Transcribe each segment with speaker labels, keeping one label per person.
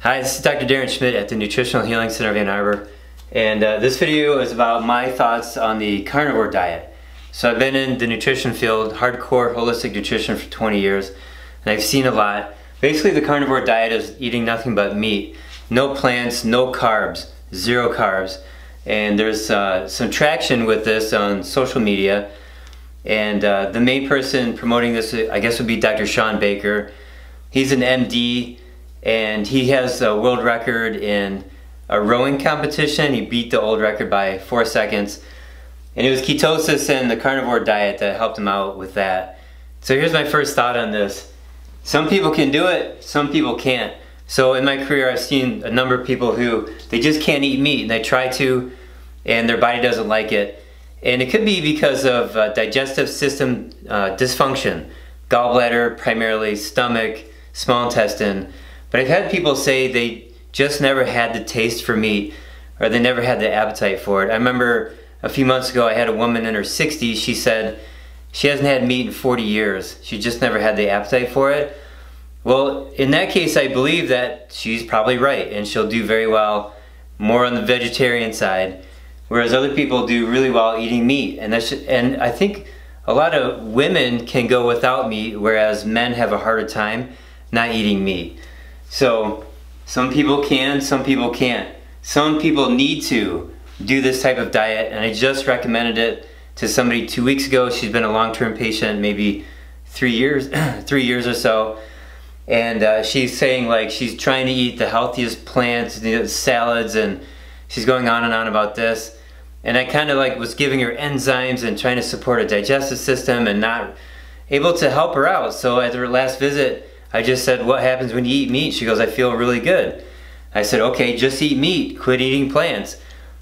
Speaker 1: Hi, this is Dr. Darren Schmidt at the Nutritional Healing Center of Ann Arbor, and this video is about my thoughts on the carnivore diet. So I've been in the nutrition field, hardcore holistic nutrition for 20 years, and I've seen a lot. Basically the carnivore diet is eating nothing but meat, no plants, no carbs, zero carbs, and there's some traction with this on social media, and the main person promoting this I guess would be Dr. Shawn Baker. He's an MD, and he has a world record in a rowing competition. He beat the old record by 4 seconds. And it was ketosis and the carnivore diet that helped him out with that. So here's my first thought on this. Some people can do it, some people can't. So in my career I've seen a number of people who, they just can't eat meat, and they try to, and their body doesn't like it. And it could be because of digestive system dysfunction, gallbladder primarily, stomach, small intestine. But I've had people say they just never had the taste for meat, or they never had the appetite for it. I remember a few months ago I had a woman in her 60s, she said she hasn't had meat in 40 years. She just never had the appetite for it. Well, in that case I believe that she's probably right, and she'll do very well more on the vegetarian side, whereas other people do really well eating meat. And I think a lot of women can go without meat, whereas men have a harder time not eating meat. So some people can, some people can't. Some people need to do this type of diet, and I just recommended it to somebody 2 weeks ago. She's been a long-term patient, maybe 3 years, 3 years or so, and she's saying like she's trying to eat the healthiest plants, salads, and she's going on and on about this. And I kind of like was giving her enzymes and trying to support her digestive system and not able to help her out. So at her last visit I just said, what happens when you eat meat? She goes, I feel really good. I said, okay, just eat meat, quit eating plants.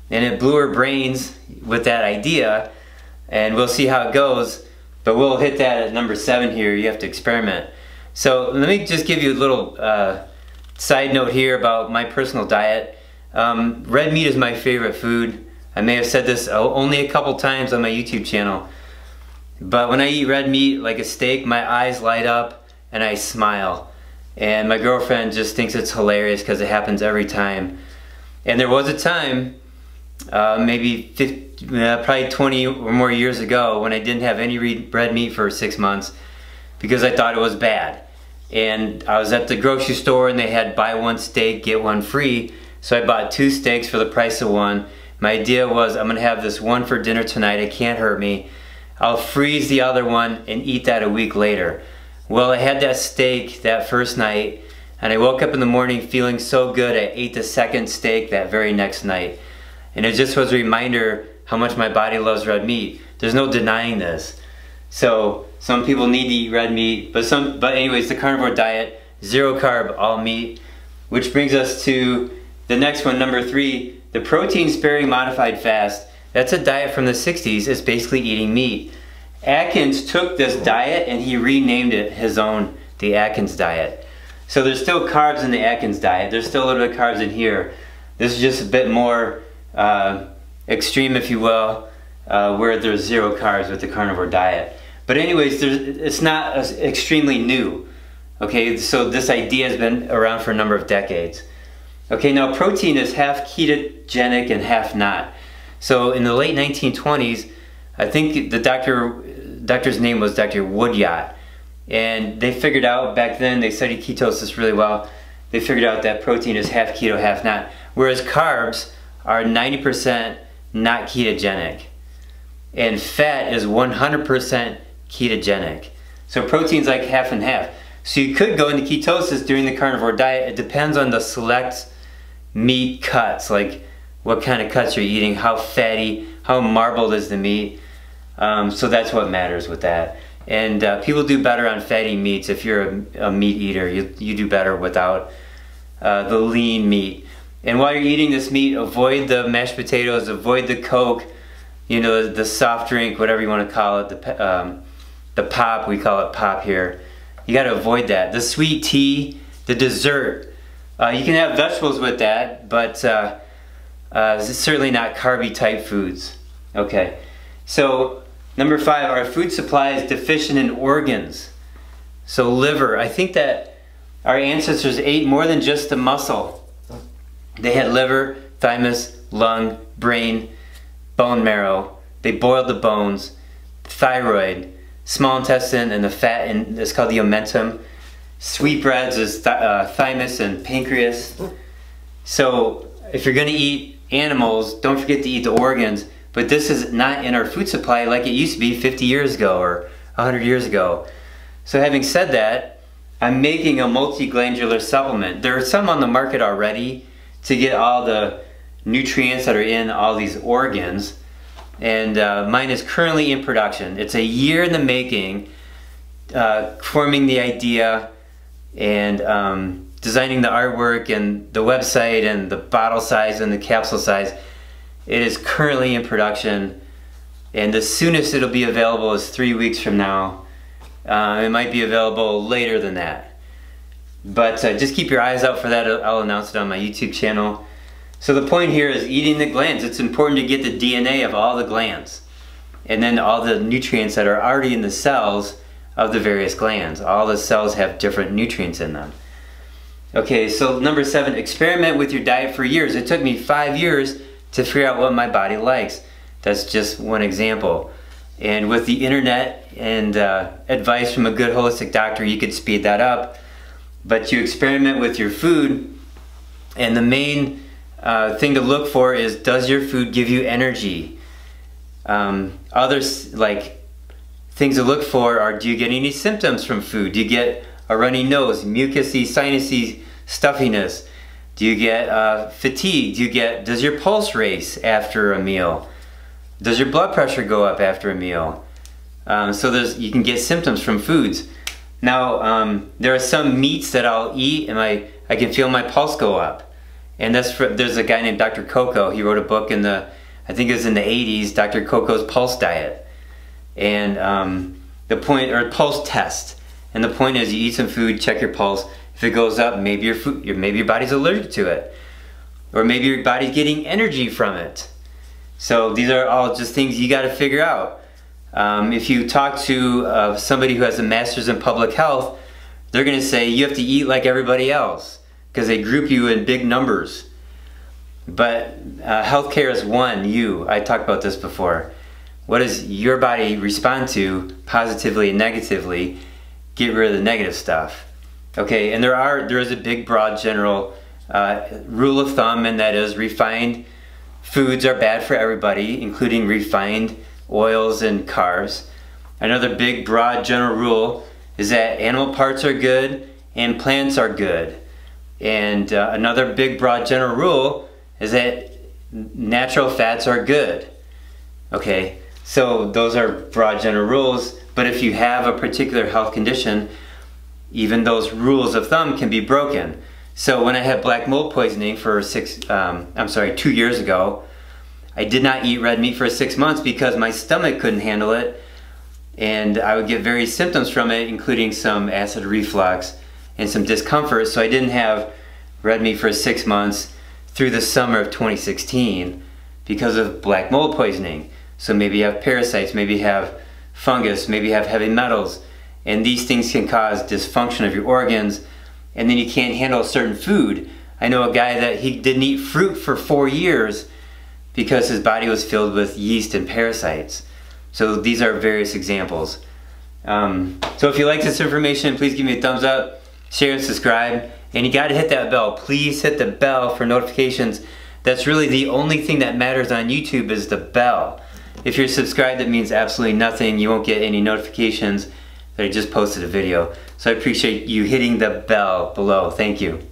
Speaker 1: And it blew her brains with that idea, and we'll see how it goes, but we'll hit that at number 7 here. You have to experiment. So let me just give you a little side note here about my personal diet. Red meat is my favorite food. I may have said this only a couple times on my YouTube channel, but when I eat red meat like a steak, my eyes light up and I smile, and my girlfriend just thinks it's hilarious because it happens every time. And there was a time maybe probably 20 or more years ago when I didn't have any red meat for 6 months because I thought it was bad. And I was at the grocery store and they had buy one steak get one free, so I bought 2 steaks for the price of one. My idea was, I'm gonna have this one for dinner tonight, it can't hurt me. I'll freeze the other one and eat that a week later. Well, I had that steak that first night, and I woke up in the morning feeling so good I ate the second steak that very next night. And it just was a reminder how much my body loves red meat. There's no denying this. So some people need to eat red meat, but anyways, the carnivore diet, 0 carb, all meat. Which brings us to the next one, number 3, the protein sparing modified fast. That's a diet from the 60s. It's basically eating meat. Atkins took this diet and he renamed it his own, the Atkins diet. So there's still carbs in the Atkins diet. There's still a little bit of carbs in here. This is just a bit more extreme, if you will, where there's 0 carbs with the carnivore diet. But anyways, it's not extremely new. Okay, so this idea has been around for a number of decades. Okay, now protein is half ketogenic and half not. So in the late 1920s, I think the doctor's name was Dr. Woodyard, and they figured out back then, they studied ketosis really well, they figured out that protein is half keto, half not, whereas carbs are 90% not ketogenic, and fat is 100% ketogenic. So protein's like half and half. So you could go into ketosis during the carnivore diet. It depends on the select meat cuts, like what kind of cuts you're eating, how fatty, how marbled is the meat. So that's what matters with that. And people do better on fatty meats. If you're a meat eater, you do better without the lean meat. And while you're eating this meat, avoid the mashed potatoes, avoid the Coke, you know, the soft drink, whatever you want to call it, the pop, we call it pop here. You got to avoid that. The sweet tea, the dessert. You can have vegetables with that, but it's certainly not carby type foods. Okay, so number 5, our food supply is deficient in organs. So liver, I think that Our ancestors ate more than just the muscle. They had liver, thymus, lung, brain, bone marrow. They boiled the bones, thyroid, small intestine, and the fat, and it's called the omentum. Sweetbreads is thymus and pancreas. So if you're going to eat animals, don't forget to eat the organs. But this is not in our food supply like it used to be 50 years ago or 100 years ago. So having said that, I'm making a multiglandular supplement. There are some on the market already to get all the nutrients that are in all these organs. And mine is currently in production. It's a year in the making, forming the idea and designing the artwork and the website and the bottle size and the capsule size. It is currently in production, and the soonest it'll be available is 3 weeks from now. It might be available later than that. But just keep your eyes out for that. I'll announce it on my YouTube channel. So the point here is eating the glands. It's important to get the DNA of all the glands, and then all the nutrients that are already in the cells of the various glands. All the cells have different nutrients in them. Okay, so number 7, experiment with your diet for years. It took me 5 years to figure out what my body likes. That's just one example. And with the internet and advice from a good holistic doctor, you could speed that up. But you experiment with your food, and the main thing to look for is, does your food give you energy? Others, like, things to look for are, do you get any symptoms from food? Do you get a runny nose, mucousy, sinusy stuffiness? Do you get fatigue? Does your pulse race after a meal? Does your blood pressure go up after a meal? So you can get symptoms from foods. Now, there are some meats that I'll eat and I can feel my pulse go up. And there's a guy named Dr. Coco. He wrote a book in I think it was in the 80s, Dr. Coco's Pulse Diet. And or pulse test. And the point is, you eat some food, check your pulse. If it goes up, maybe your body's allergic to it. Or maybe your body's getting energy from it. So these are all just things you gotta figure out. If you talk to somebody who has a master's in public health, they're gonna say you have to eat like everybody else, because they group you in big numbers. But healthcare is you. I talked about this before. What does your body respond to positively and negatively? Get rid of the negative stuff. Okay, and there is a big, broad, general rule of thumb, and that is refined foods are bad for everybody, including refined oils and carbs. Another big, broad, general rule is that animal parts are good and plants are good. And another big, broad, general rule is that natural fats are good. Okay, so those are broad, general rules, but if you have a particular health condition, even those rules of thumb can be broken. So when I had black mold poisoning for 2 years ago, I did not eat red meat for 6 months because my stomach couldn't handle it, and I would get various symptoms from it, including some acid reflux and some discomfort. So I didn't have red meat for 6 months through the summer of 2016 because of black mold poisoning. So maybe you have parasites, maybe you have fungus, maybe you have heavy metals, and these things can cause dysfunction of your organs, and then you can't handle a certain food. I know a guy that he didn't eat fruit for 4 years because his body was filled with yeast and parasites. So these are various examples. So if you like this information, please give me a thumbs up, share and subscribe, and you gotta hit that bell. Please hit the bell for notifications. That's really the only thing that matters on YouTube, is the bell. If you're subscribed, that means absolutely nothing. You won't get any notifications that I just posted a video. So I appreciate you hitting the bell below. Thank you.